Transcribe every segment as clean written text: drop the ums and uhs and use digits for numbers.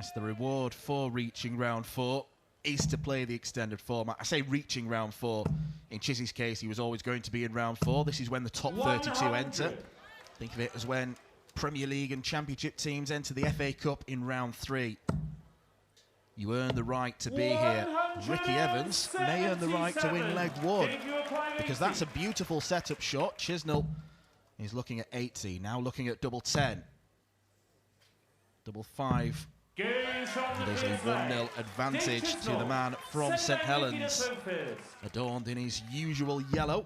Yes, the reward for reaching round 4 is to play the extended format. I say reaching round 4. In Chizzy's case, he was always going to be in round 4. This is when the top 32 enter. Think of it as when Premier League and Championship teams enter the FA Cup in round 3. You earn the right to be here. Ricky Evans may earn the right to win leg 1, because that's a beautiful setup shot. Chisnall is looking at 80, now looking at double 10. Double 5. And there's a 1-0 advantage to the man from St Helens, adorned in his usual yellow.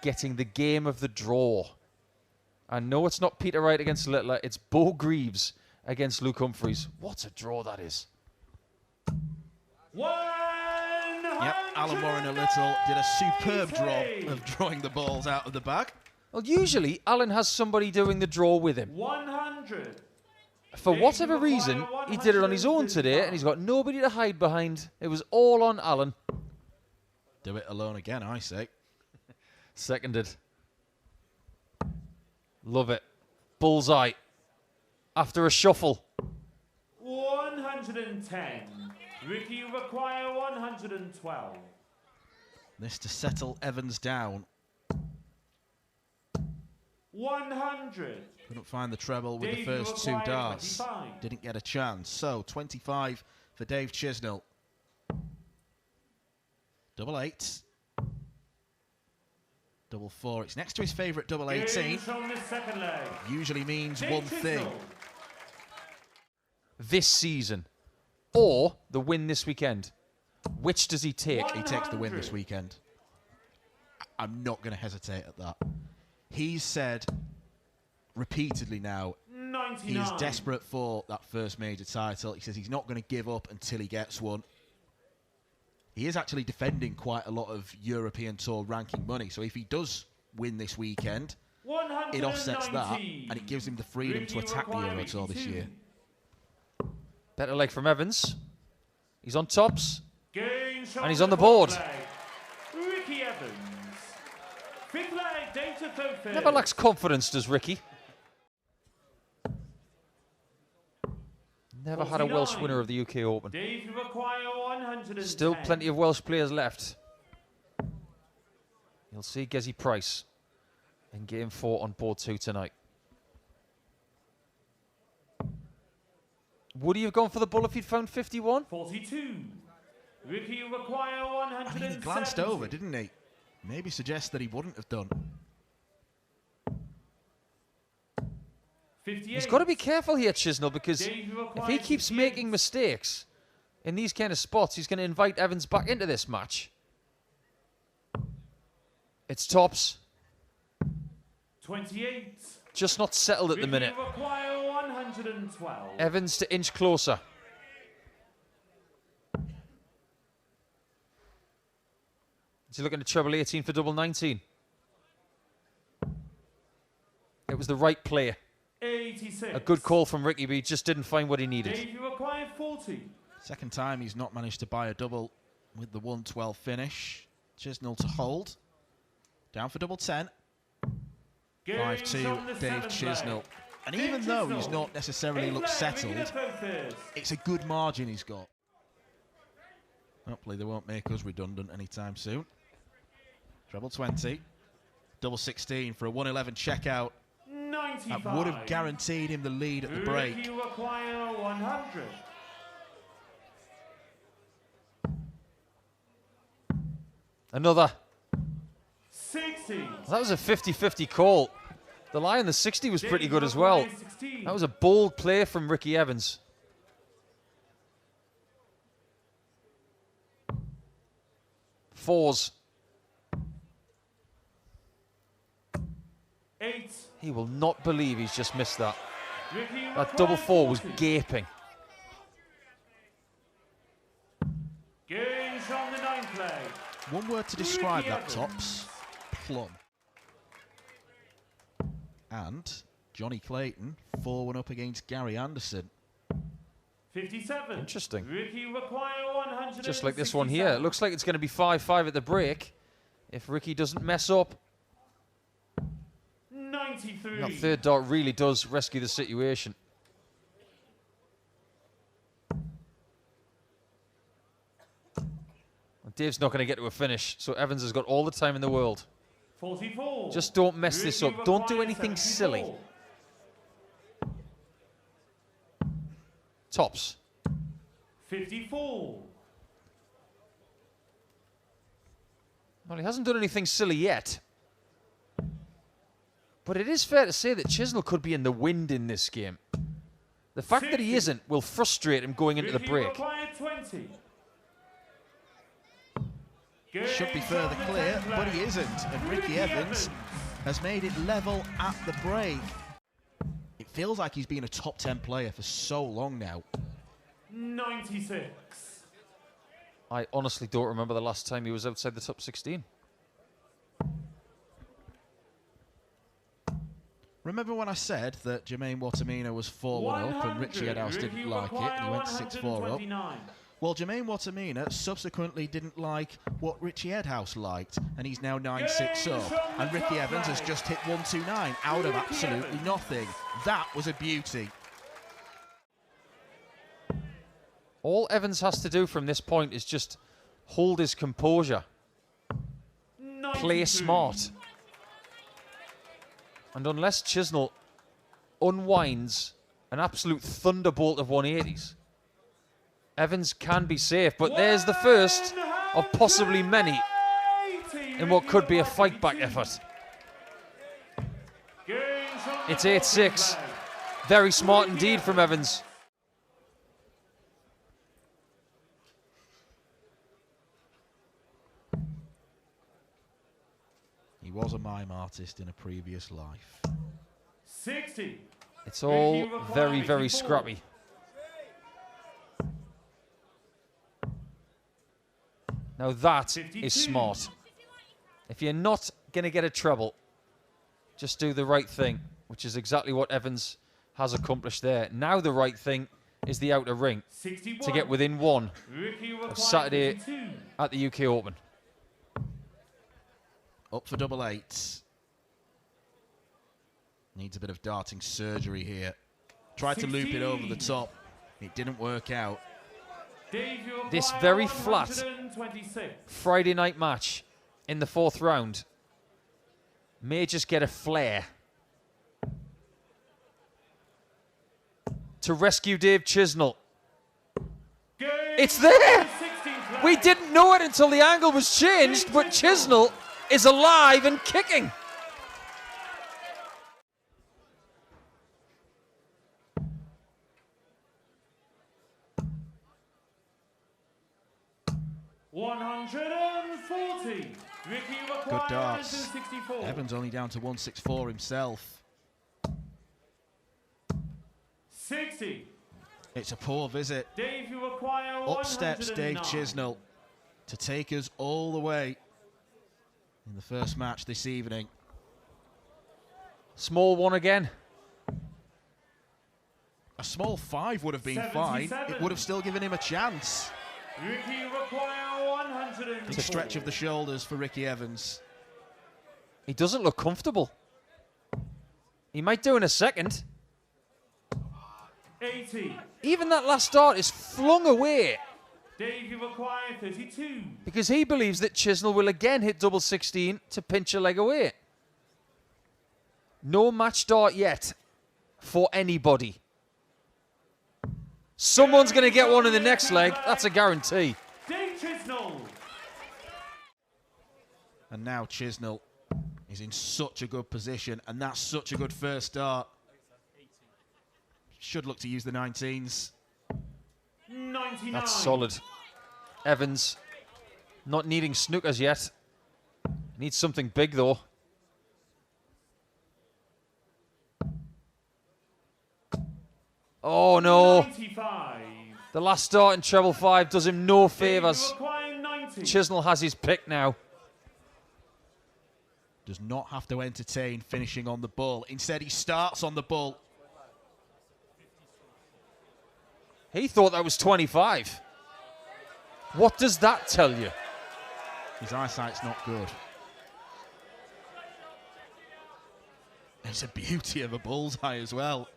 Getting the game of the draw. I know it's not Peter Wright against Littler, it's Bo Greaves against Luke Humphreys. What a draw that is. Yep, Alan Warren a little did a superb job of drawing the balls out of the bag. Well, usually Alan has somebody doing the draw with him. 100. For whatever reason, he did it on his own today, and he's got nobody to hide behind. It was all on Alan. Do it alone again, I say. Seconded. Love it. Bullseye. After a shuffle. 110. Ricky, you require 112. This to settle Evans down. 100. Couldn't find the treble with the first 2 darts. 25. Didn't get a chance. So 25 for Dave Chisnall. Double 8. Double 4. It's next to his favourite double 18. Usually means one thing. This season. Or the win this weekend. Which does he take? 100. He takes the win this weekend. I'm not going to hesitate at that. He's said repeatedly now 99. he is desperate for that first major title. He says he's not going to give up until he gets one. He is actually defending quite a lot of European Tour ranking money. So if he does win this weekend, it offsets that and it gives him the freedom to attack the Euro Tour this year. Better leg from Evans. He's on tops. And he's on the board. Ricky Evans. Fifth leg, data third. Never lacks confidence, does Ricky? Never had a Welsh winner of the UK Open. Dave, you require 110. Still plenty of Welsh players left. You'll see Gezi Price in game 4 on board 2 tonight. Would he have gone for the bull if he'd found 51? 42. Ricky, you require 170. I mean, he glanced over, didn't he? Maybe suggests that he wouldn't have done. 58. He's got to be careful here, Chisnall, because if he keeps making mistakes in these kind of spots, he's going to invite Evans back into this match. It's tops. 28. Just not settled at the minute. Require 112. Evans to inch closer. Is he looking at treble 18 for double 19? It was the right play. 86. A good call from Ricky, but he just didn't find what he needed. Dave, you require 40. Second time he's not managed to buy a double with the 112 finish. Chisnall to hold. Down for double 10. 5-2, Dave Chisnall. And even though he's not necessarily looked settled, it's a good margin he's got. Hopefully they won't make us redundant anytime soon. Treble 20. Double 16 for a 111 checkout. 95. That would have guaranteed him the lead at the break. You require 100. Another. 60. That was a 50-50 call. The lie on the 60 was pretty good as well. That was a bold play from Ricky Evans. Fours. 8. He will not believe he's just missed that. That double 4 was gaping. Games on the 9th leg. One word to describe that, Tops. Plum. And Johnny Clayton, 4-1 up against Gary Anderson. 57. Interesting. Ricky require 100. Just like this one here. It looks like it's going to be 5-5 at the break if Ricky doesn't mess up. 93. That third dart really does rescue the situation. Dave's not going to get to a finish, so Evans has got all the time in the world. 44. Just don't mess this up. Don't do anything silly. Tops. 54. Well, he hasn't done anything silly yet. But it is fair to say that Chisnall could be in the wind in this game. The fact that he isn't will frustrate him going into the break. 20. Should be further clear, but he isn't. And Ricky Evans has made it level at the break. It feels like he's been a top 10 player for so long now. 96. I honestly don't remember the last time he was outside the top 16. Remember when I said that Jermaine Watamina was 4-1 up and Richie Edhouse didn't like it and he went 6-4 up? Well, Jermaine Watamina subsequently didn't like what Richie Edhouse liked, and he's now 9-6 up. And Ricky Evans has just hit 1-2-9 out of absolutely nothing. That was a beauty. All Evans has to do from this point is just hold his composure. 92. Play smart. And unless Chisnall unwinds an absolute thunderbolt of 180s, Evans can be safe. But there's the first of possibly many in what could be a fight-back effort. It's 8-6. Very smart indeed from Evans. He was a mime artist in a previous life. 60. It's all very, very scrappy. Now that is smart. If you're not going to get a treble, just do the right thing, which is exactly what Evans has accomplished there. Now the right thing is the outer ring 61. to get within one of Saturday 32. at the UK Open. Up for double eights. Needs a bit of darting surgery here. Tried to loop it over the top. It didn't work out. This very flat Friday night match in the fourth round may just get a flare to rescue Dave Chisnall. It's there! We didn't know it until the angle was changed, but Chisnall is alive and kicking. Good darts. Evans only down to 164 himself. 60. It's a poor visit. Dave, you require Up steps Dave 109. Chisnall to take us all the way in the first match this evening. Small one again. A small 5 would have been fine. It would have still given him a chance. Ricky require 104. Big stretch of the shoulders for Ricky Evans. He doesn't look comfortable. He might do in a second. 80. Even that last start is flung away Dave, you require 32. because he believes that Chisnall will again hit double 16 to pinch a leg away. No match start yet for anybody. Someone's going to get one in the next leg. That's a guarantee. Dave Chisnall. And now Chisnall is in such a good position, and that's such a good first start. Should look to use the 19s. 99. That's solid. Evans not needing snookers yet. Needs something big though. Oh no. 95. The last start in treble 5 does him no favours. Dave, you require 90. Chisnall has his pick now. Does not have to entertain finishing on the bull. Instead, he starts on the bull. He thought that was 25. What does that tell you? His eyesight's not good. It's a beauty of a bullseye as well.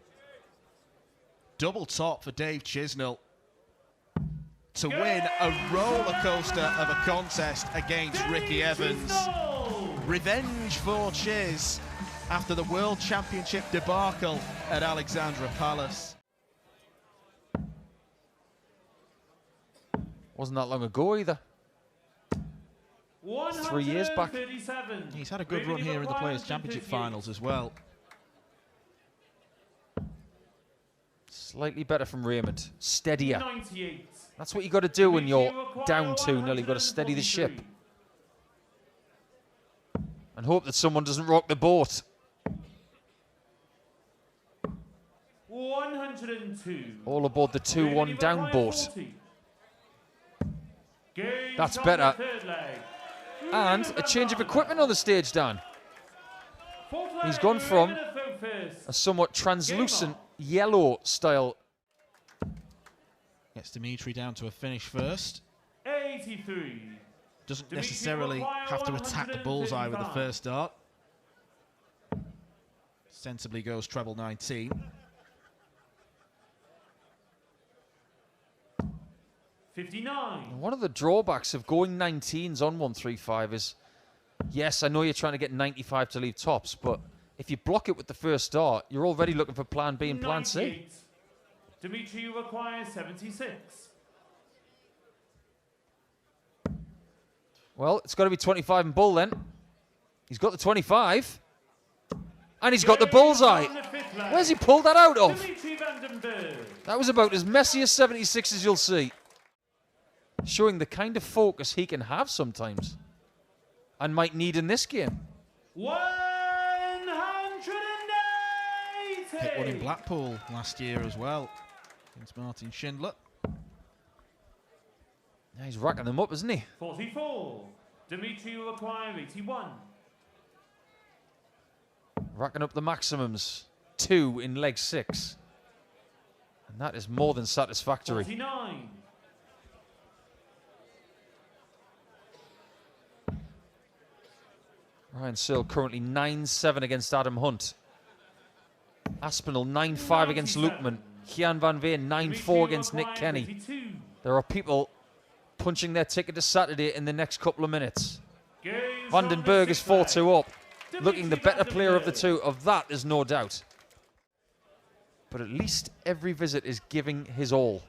Double top for Dave Chisnall. to win a roller coaster of a contest against Ricky Evans. Chisnall. Revenge for Chiz after the World Championship debacle at Alexandra Palace. Wasn't that long ago either. 3 years back. 137. He's had a good run here in the Players' Championship finals as well. Slightly better from Raymond. Steadier. 98. That's what you got to do when you're down 2-0. You've got to steady the ship. And hope that someone doesn't rock the boat. 102. All aboard the 2-1 down boat. That's better. And a change of equipment on the stage, Dan. He's gone from a somewhat translucent yellow style. Gets Dimitri down to a finish first. 83. Doesn't necessarily have to attack the bullseye with the first dart. Sensibly goes treble 19. One of the drawbacks of going 19s on 135 is, yes, I know you're trying to get 95 to leave tops, but if you block it with the first dart, you're already looking for plan B and plan C. Dimitri requires 76. Well, it's got to be 25 and bull then. He's got the 25. And he's got the bullseye. Where's he pulled that out of? That was about as messy a 76 as you'll see. Showing the kind of focus he can have sometimes. And might need in this game. 180. Hit one in Blackpool last year as well against Martin Schindler. Yeah, he's racking them up, isn't he? 44. Dimitri will require 81. Racking up the maximums. 2 in leg 6. And that is more than satisfactory. 49. Ryan Searle currently 9-7 against Adam Hunt. Aspinall 9-5 against Lukeman. Kian Van Veen 9-4 against Nick Kenny. 52. There are people punching their ticket to Saturday in the next couple of minutes. Bergh is 4-2 up. Looking the better player of the two, of that there's no doubt. But at least every visit is giving his all.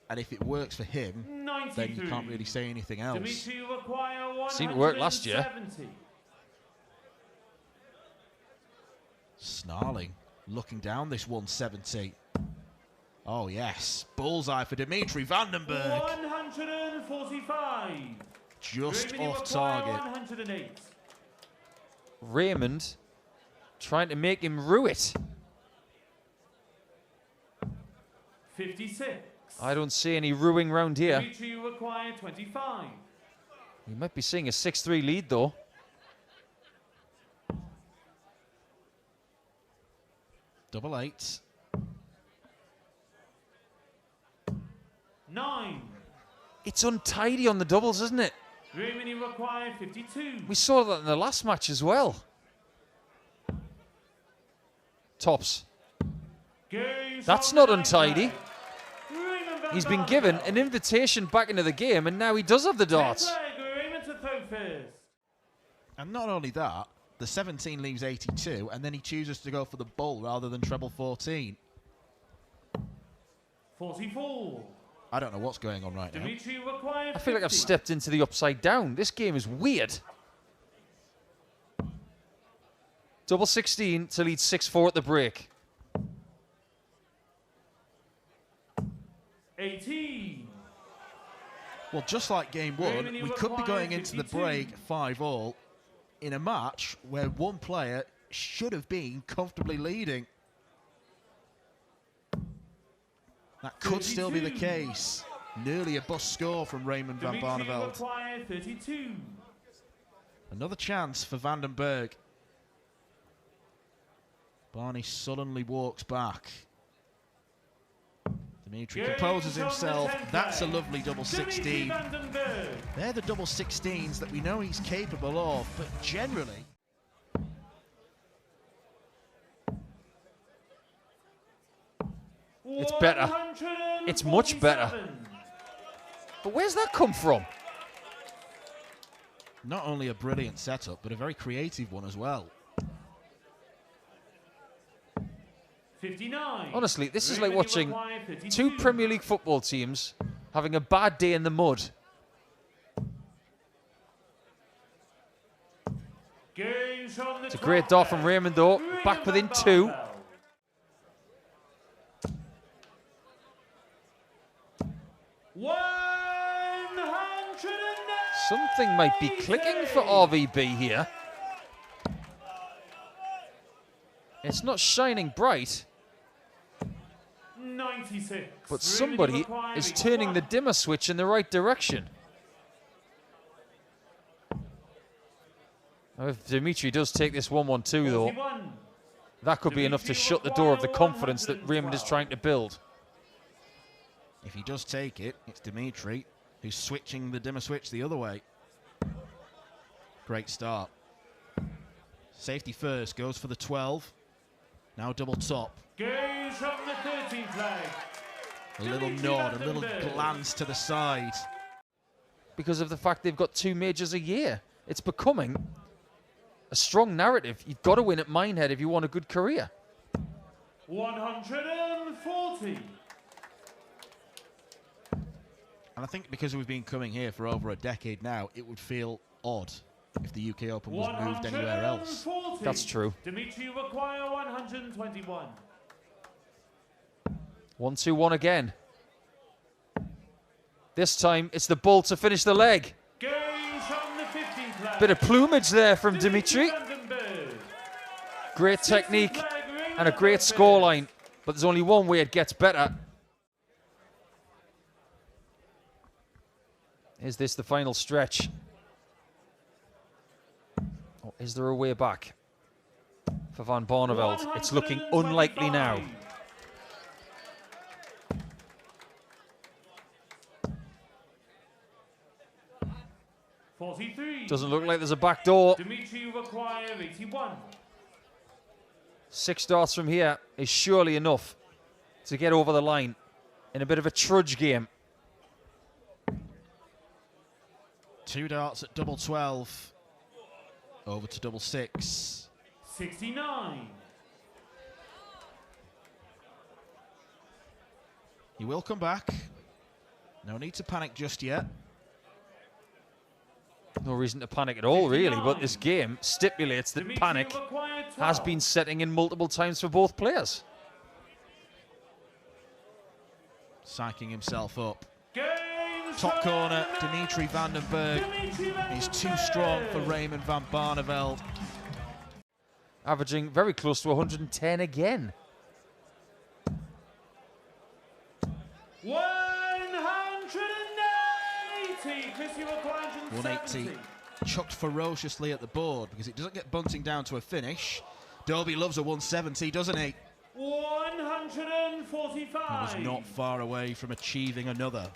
And if it works for him, 93. then you can't really say anything else. Dimitri will require 170. Seemed to work last year. Snarling, looking down this 170. Oh yes, bullseye for Dimitri Vandenberg. 145. Just Raymond off will require target. 108. Raymond trying to make him rue it. 56. I don't see any ruing round here. Dimitri will require 25. We might be seeing a 6-3 lead though. Double 8. 9. It's untidy on the doubles, isn't it? Raymond will require 52. We saw that in the last match as well. Tops. That's not untidy. He's been given an invitation back into the game, and now he does have the darts. And not only that, the 17 leaves 82, and then he chooses to go for the bull rather than treble 14. 44. I don't know what's going on right now. Dimitri requires I feel like I've 50. stepped into the upside down. This game is weird. Double 16 to lead 6-4 at the break. 18. Well, just like game one, we could be going into the break 5-all in a match where one player should have been comfortably leading. That could still be the case. Nearly a bust score from Raymond van Barneveld. 32. Another chance for Vandenberg. Barney sullenly walks back. Dimitri composes himself. That's a lovely double 16. They're the double 16s that we know he's capable of, but generally... It's better. It's much better. But where's that come from? Not only a brilliant setup, but a very creative one as well. 59. Honestly, this is like watching two Premier League football teams having a bad day in the mud. It's a great dart from Raymond, though. Back within 2. Something might be clicking for RVB here. It's not shining bright. 96. But somebody is turning the dimmer switch in the right direction. Now, if Dimitri does take this 1-1-2, though, that could be enough to shut the door of the confidence that Raymond is trying to build. If he does take it, it's Dimitri who's switching the dimmer switch the other way. Great start. Safety first, goes for the 12. Now double top. Goes from the 13th flag. A little nod, a little glance to the side. Because of the fact they've got 2 majors a year. It's becoming a strong narrative. You've got to win at Minehead if you want a good career. 140. And I think because we've been coming here for over a decade now, it would feel odd if the UK Open was moved anywhere else. That's true. Dimitri require 121. 1-2-1 again. This time it's the ball to finish the leg. Goes from the 15th flag. Bit of plumage there from Dimitri. Great technique and a great scoreline. But there's only one way it gets better. Is this the final stretch? Or is there a way back for Van Barneveld? It's looking unlikely now. Doesn't look like there's a back door. Dimitri require 81. 6 darts from here is surely enough to get over the line in a bit of a trudge game. 2 darts at double 12. Over to double 6. 69. He will come back. No need to panic just yet. No reason to panic at all, really, but this game stipulates that panic has been setting in multiple times for both players. Psyching himself up. Top corner, Dimitri van den Bergh is too strong for Raymond van Barneveld. Averaging very close to 110 again. 180, chucked ferociously at the board because it doesn't get Bunting down to a finish. Dobey loves a 170, doesn't he? 145. He was not far away from achieving another.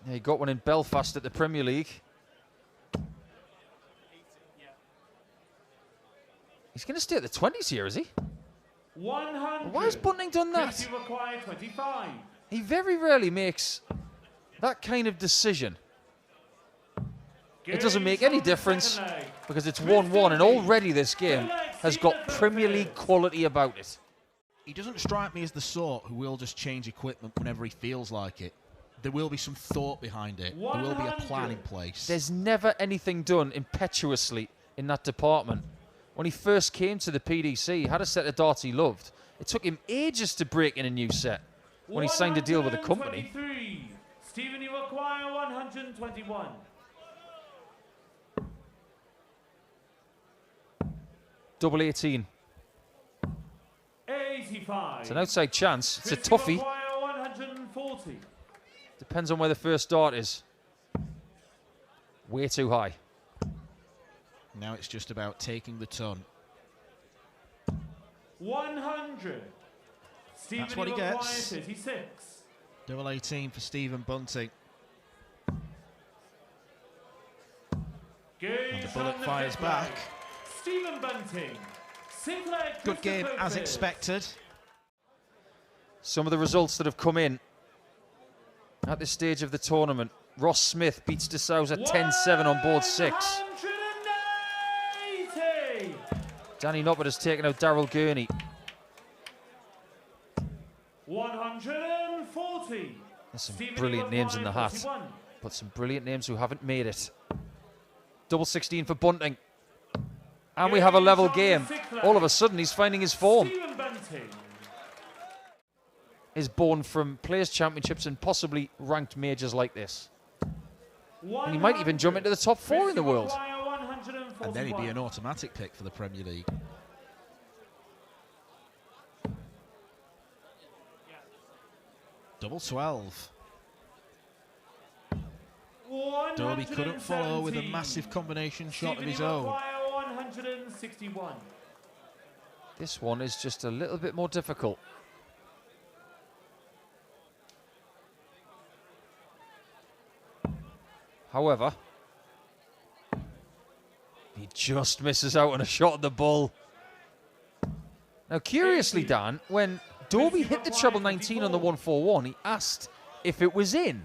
Yeah, he got one in Belfast at the Premier League. He's going to stay at the 20s here, is he? 100. Why has Bunting done that? Require 25. He very rarely makes that kind of decision. It doesn't make any difference because it's 1-1 and already this game has got Premier League quality about it. He doesn't strike me as the sort who will just change equipment whenever he feels like it. There will be some thought behind it. There will be a plan in place. There's never anything done impetuously in that department. When he first came to the PDC, he had a set of darts he loved. It took him ages to break in a new set when he signed a deal with the company. Stephen, you require 121. Double 18. 85. It's an outside chance. It's a toughie. 140. Depends on where the first dart is. Way too high. Now it's just about taking the ton. 100. Stephen, that's what he gets. 36. Double 18 for Stephen Bunting. And the bullet fires back. Stephen Bunting. Good game as expected. some of the results that have come in at this stage of the tournament. Ross Smith beats De Souza 10-7 on board 6. 180. Danny Noppert has taken out Daryl Gurney. 140. There's some brilliant names in the hat, but some brilliant names who haven't made it. Double 16 for Bunting. And we have a level game. All of a sudden, he's finding his form. Bunting Is born from Players' Championships and possibly ranked majors like this. And he might even jump into the top 4 in the world. And then he'd be an automatic pick for the Premier League. Double 12. Dobey couldn't follow with a massive combination shot of his own. 161. This one is just a little bit more difficult. However, he just misses out on a shot at the ball. Now, curiously, Dan, when Dobey hit the treble 19 on the 141, he asked if it was in.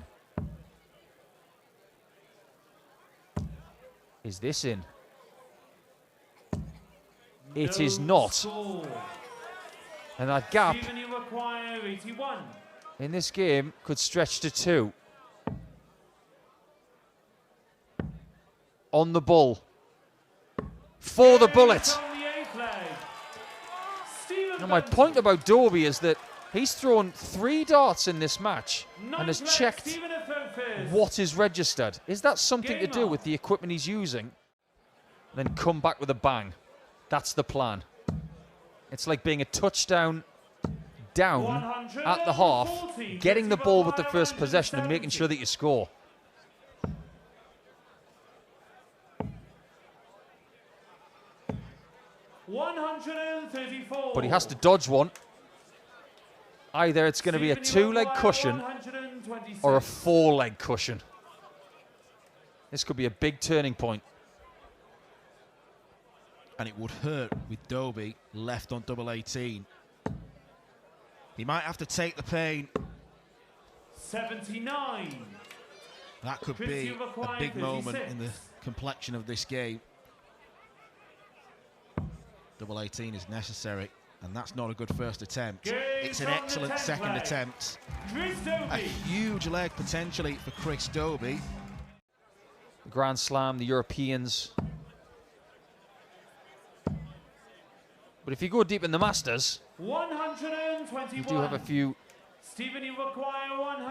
Is this in? It is not. And that gap in this game could stretch to 2. On the bull. For the bullet. Now, my point about Dobey is that he's thrown 3 darts in this match and has checked what is registered. Is that something to do with the equipment he's using? Then come back with a bang. That's the plan. It's like being a touchdown down at the half, getting the ball with the first possession and making sure that you score. But he has to dodge one. Either it's going to be a 2-leg cushion or a 4-leg cushion. This could be a big turning point. And it would hurt with Dobey left on double 18. He might have to take the pain. 79. That could be a big moment in the complexion of this game. Double 18 is necessary, and that's not a good first attempt. It's an excellent second attempt. A huge leg potentially for Chris Dobey. The Grand Slam, the Europeans. But if you go deep in the Masters, 121. you do have a few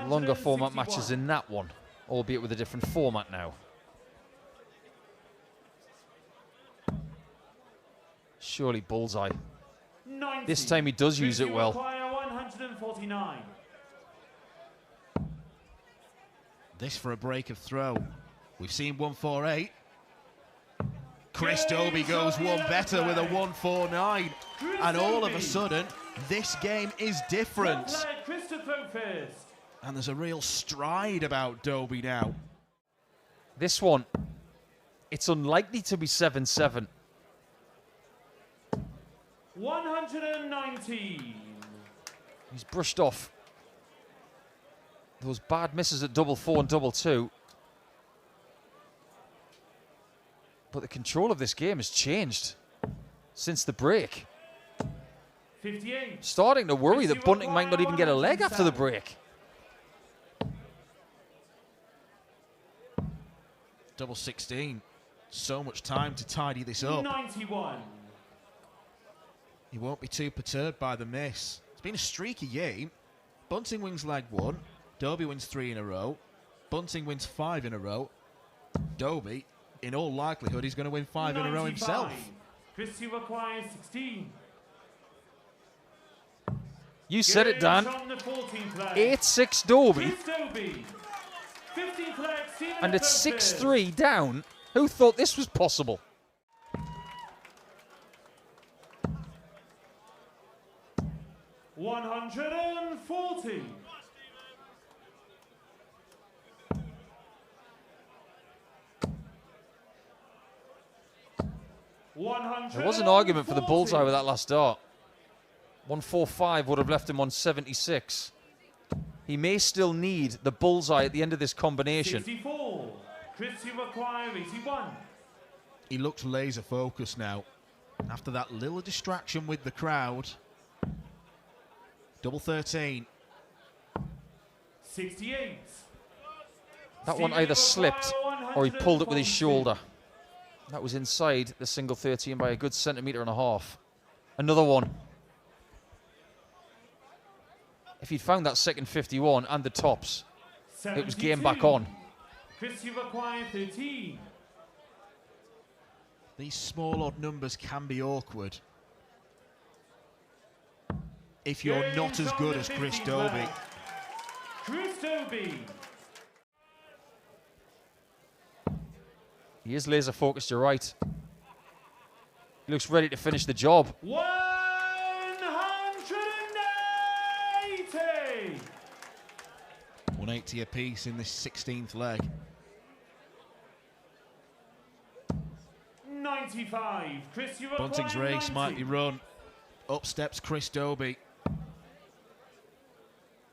longer format matches in that one, albeit with a different format now. Surely bullseye. 90. This time he does use it well. 149. This for a break of throw. We've seen 148. Chris Dobey goes one better with a 149. And all of a sudden, this game is different. And there's a real stride about Dobey now. This one, it's unlikely to be 7-7. 119. He's brushed off those bad misses at double 4 and double 2. But the control of this game has changed since the break. 58. Starting to worry that Bunting might not even get a leg after the break. Double 16. So much time to tidy this up. 91. He won't be too perturbed by the miss. It's been a streaky game. Bunting wins leg 1. Dobey wins 3 in a row. Bunting wins 5 in a row. Dobey, in all likelihood, he's going to win 5 in a row himself. Christie requires 16. You said it, Dan. 8-6 Dobey. And it's 6-3 down. Who thought this was possible? $140. There was an argument for the bullseye with that last dart. 145 would have left him on 76. He may still need the bullseye at the end of this combination. 64. Chris, you require 81. He looks laser focused now. After that little distraction with the crowd. Double 13. 68. That one either slipped or he pulled it with his shoulder. That was inside the single 13 by a good centimetre and a half. Another one. If he'd found that second 51 and the tops, 72. it was game back on. Chris, you require 13. These small odd numbers can be awkward if you're not as good as Chris Dobey. Chris Dobey. He is laser focused, you're right. He looks ready to finish the job. 180. 180 apiece in this 16th leg. 95. Chris, you Bunting's require race 90. might be run. Up steps Chris Dobey.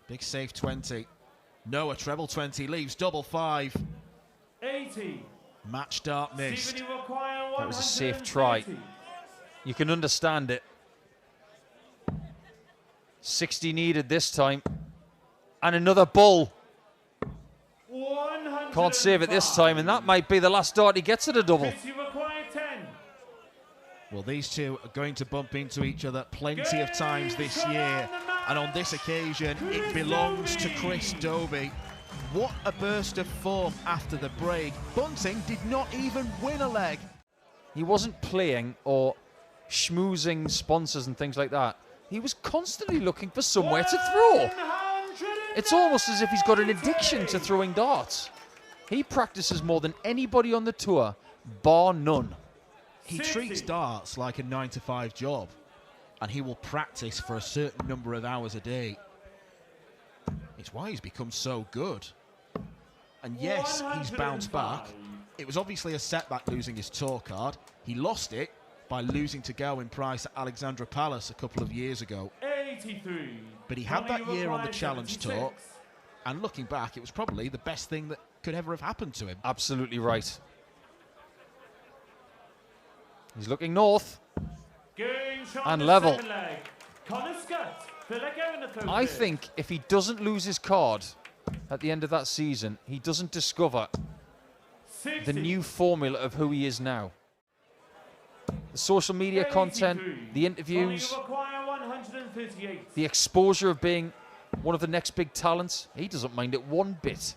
Big safe 20. No, a treble 20 leaves double 5. 80. Match start missed. Stephen, you require That was a safe try. 130. You can understand it. 60 needed this time. And another bull. 105. Can't save it this time, and that might be the last dart he gets at a double. Chris, you require 10. Well, these two are going to bump into each other plenty of times this year. And on this occasion, it belongs to Chris Dobey. What a burst of form after the break. Bunting did not even win a leg. He wasn't playing or schmoozing sponsors and things like that. He was constantly looking for somewhere to throw. It's almost as if he's got an addiction to throwing darts. He practices more than anybody on the tour, bar none. He treats darts like a 9-to-5 job, and he will practice for a certain number of hours a day. It's why he's become so good. And yes, he's bounced back. It was obviously a setback losing his tour card. He lost it by losing to Gerwyn Price at Alexandra Palace a couple of years ago. 83. But he had that year on the Challenge 76. Tour, and looking back, it was probably the best thing that could ever have happened to him. Absolutely right. He's looking north. Game shot And in the level. second leg. Connor Scutt. Feel like having a third I leg. think if he doesn't lose his card at the end of that season, he doesn't discover 60. the new formula of who he is now. The social media content, 83. the interviews, Connor, you require 138. the exposure of being one of the next big talents, he doesn't mind it one bit.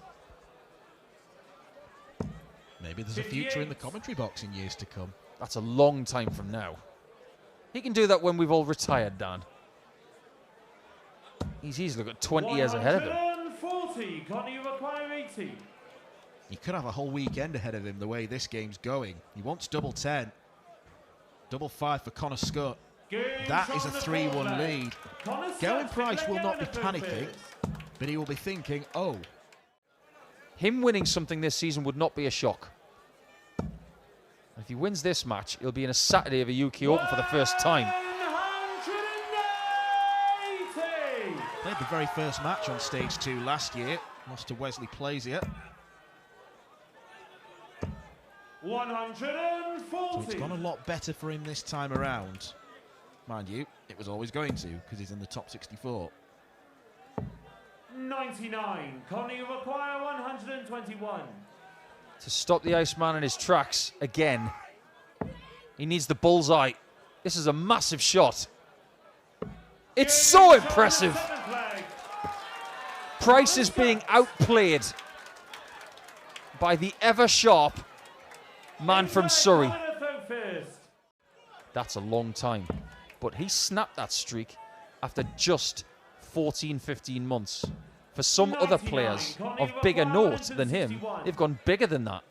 Maybe there's a future in the commentary box in years to come. That's a long time from now. He can do that when we've all retired, Dan. He's easily got 20 years ahead of him. 140. Connor, you require 80. He could have a whole weekend ahead of him the way this game's going. He wants double 10. Double 5 for Connor Scutt. Game That shot is a in the 3-1 fourth leg. lead. Connor Gerwyn Scutt, Price feel will like not be having a third panicking, leg. but he will be thinking, oh, Him winning something this season would not be a shock. If he wins this match, he'll be in a Saturday of a UK Open for the first time. 180. played the very first match on stage 2 last year. Lost to Wesley Plazier. 140. So it's gone a lot better for him this time around. Mind you, it was always going to, because he's in the top 64. 99. Connor, you require 121. To stop the Iceman in his tracks again, he needs the bullseye. This is a massive shot. It's so impressive. Price is being outplayed by the ever-sharp man from Surrey. That's a long time. But he snapped that streak after just 14, 15 months. For some other players of bigger note than him, they've gone bigger than that.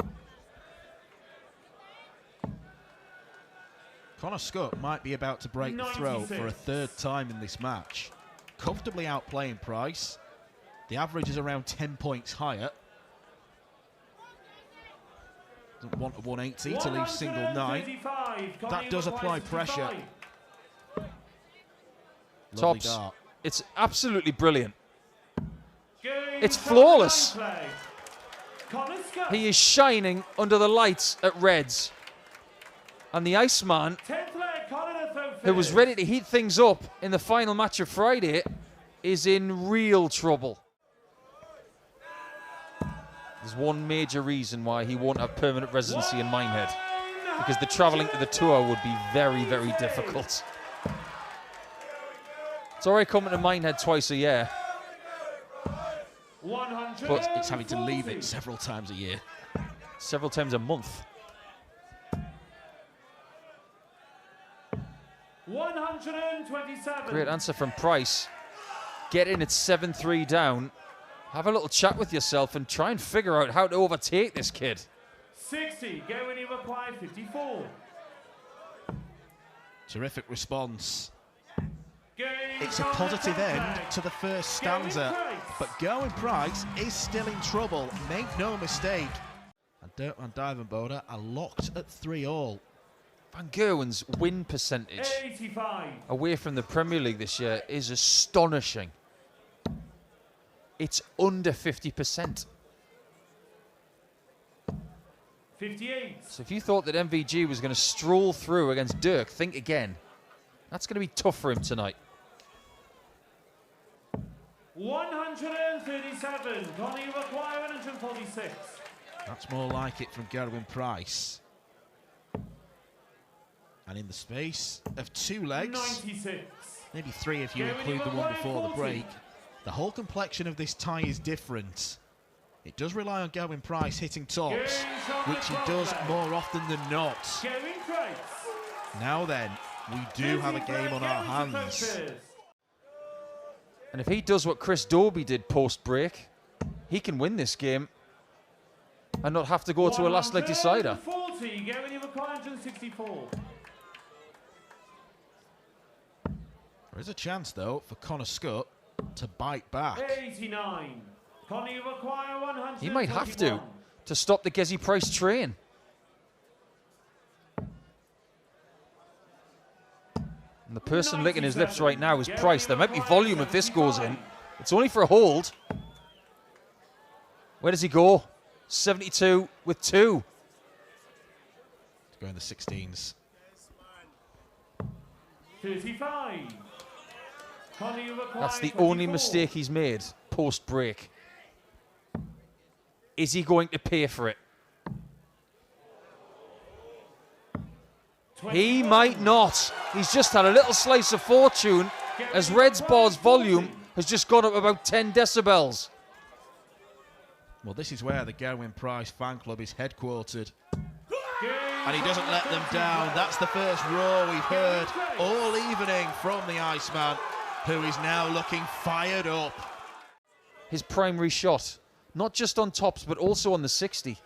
Connor Scutt might be about to break the throw for a third time in this match. Comfortably outplaying Price. The average is around 10 points higher. Doesn't want a 180 to leave single 9. That does apply pressure. Lovely Tops. dart. It's absolutely brilliant. Game It's time flawless. play. Connor Scutt. He is shining under the lights at Reds. And the Iceman, 10th leg, Connor the who was ready to heat things up in the final match of Friday, is in real trouble. There's one major reason why he won't have permanent residency in Minehead. Because the travelling to the tour would be very, very difficult. It's already coming to Minehead twice a year. But it's having to leave it several times a year. Several times a month. 127. Great answer from Price. Get in at 7-3 down. Have a little chat with yourself and try and figure out how to overtake this kid. 60. Go when you require 54. Terrific response. Game It's a time positive attack. end to the first Going stanza, Price. but Going Price is still in trouble. Make no mistake. And Dirk van Dijvenbode are locked at 3-all. Van Gerwen's win percentage 85. away from the Premier League this year is astonishing. It's under 50%. 58. So if you thought that MVG was going to stroll through against Dirk, think again. That's going to be tough for him tonight. 137. Connie require 146. That's more like it from Gerwin Price. And in the space of 2 legs, 96. maybe 3 if you Gerwin include the one require before the 40. break, the whole complexion of this tie is different. It does rely on Gerwin Price hitting tops, which he does more often than not. Going Price. Now then, we do have a game on our hands. And if he does what Chris Dobey did post-break, he can win this game and not have to go to a last leg decider. 40. Go when you require 164. There is a chance, though, for Connor Scutt to bite back. 89. Connie require 100. He might have to stop the Gezi Price train. And the person licking his lips right now is Price. There might be volume if this goes in. It's only for a hold. Where does he go? 72 with 2. To go in the 16s. 35. Connie require That's the 24. only mistake he's made post-break. Is he going to pay for it? He might not. He's just had a little slice of fortune as Red's bar's volume has just gone up about 10 decibels. Well, this is where the Gerwin Price fan club is headquartered. And he doesn't let them down. That's the first roar we've heard all evening from the Iceman, who is now looking fired up. His primary shot, not just on tops, but also on the 60.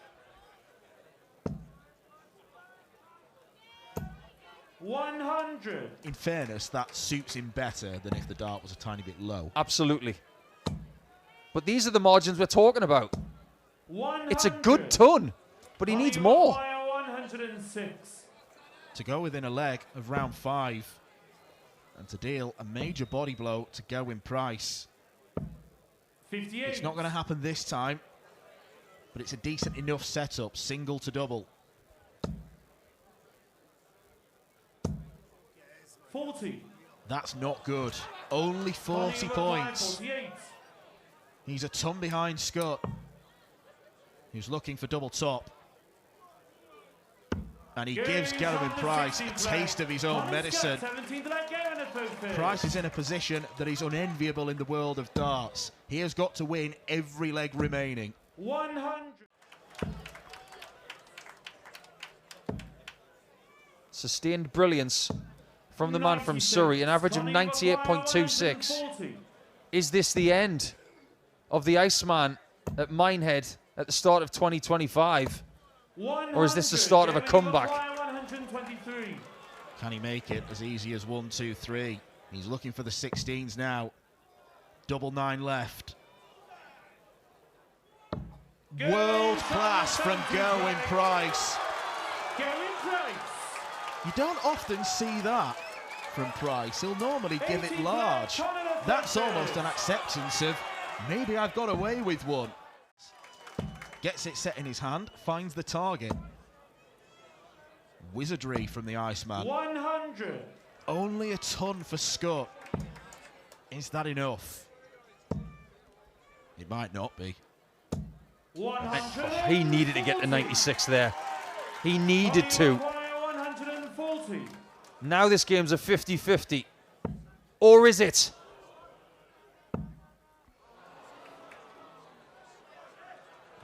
100. In fairness, that suits him better than if the dart was a tiny bit low. Absolutely. But these are the margins we're talking about. 100. It's a good ton, but he needs more. 106. To go within a leg of round 5 and to deal a major body blow to Gerwin Price. 58. It's not going to happen this time, but it's a decent enough setup, single to double. 40. That's not good. Only 40 points. 48. He's a ton behind Scutt, who's looking for double top. And he gives Gerwin Price a taste of his own medicine. Price is in a position that is unenviable in the world of darts. He has got to win every leg remaining. 100. Sustained brilliance from the man from Surrey, an average of 98.26. Is this the end of the Iceman at Minehead at the start of 2025? Or is this the start of a comeback? 123. Can he make it as easy as 1, 2, 3? He's looking for the 16s now. Double 9 left. World class from Gerwin Price. Gerwin Price. You don't often see that from Price. He'll normally give it large. That's almost an acceptance of, maybe I've got away with one. Gets it set in his hand, finds the target. Wizardry from the Iceman. 100. Only a ton for Scutt. Is that enough? It might not be. 100. He needed to get to 96 there. He needed to. 140. Now this game's a 50-50. Or is it?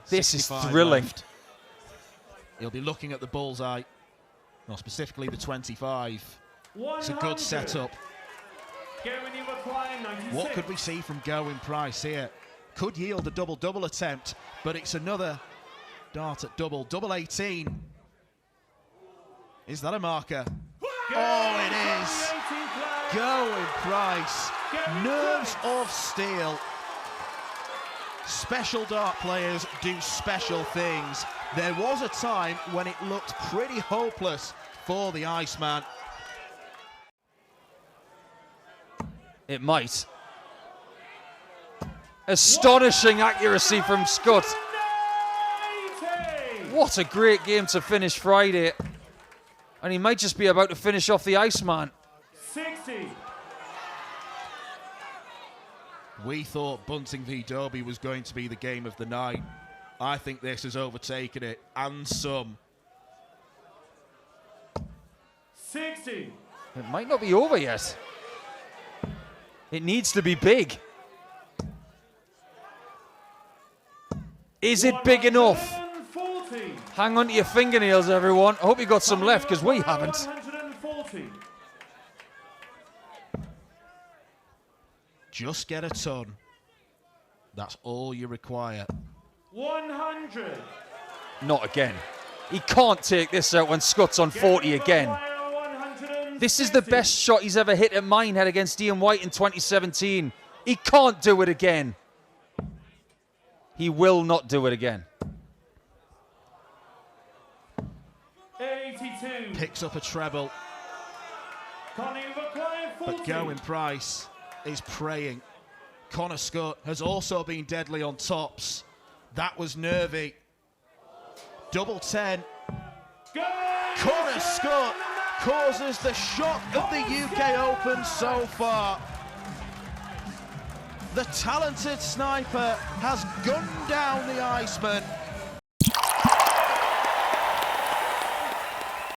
This is 65 thrilling. left. He'll be looking at the bullseye. Well, specifically the 25. It's a good setup. What could we see from Gerwin Price here? Could yield a double-double attempt, but it's another dart at double. Double 18. Is that a marker? Oh, it is. Gerwin Price. Nerves of steel. Special dart players do special things. There was a time when it looked pretty hopeless for the Iceman. It might. Astonishing accuracy from Scutt. What a great game to finish Friday. And he might just be about to finish off the Iceman. 60. We thought Bunting v Dobey was going to be the game of the night. I think this has overtaken it, and some. 60. It might not be over yet. It needs to be big. Is it big enough? 140. Hang on to your fingernails, everyone. I hope you got some left, because we haven't. 140. Just get a ton. That's all you require. 100. Not again. He can't take this out when Scutt's on 40 again. This is the best shot he's ever hit at Minehead against Ian White in 2017. He can't do it again. He will not do it again. 82. Picks up a treble. But Gerwin Price is praying. Connor Scutt has also been deadly on tops. That was nervy. Double 10. Connor Scutt causes the shock of the UK Open so far. The talented sniper has gunned down the Iceman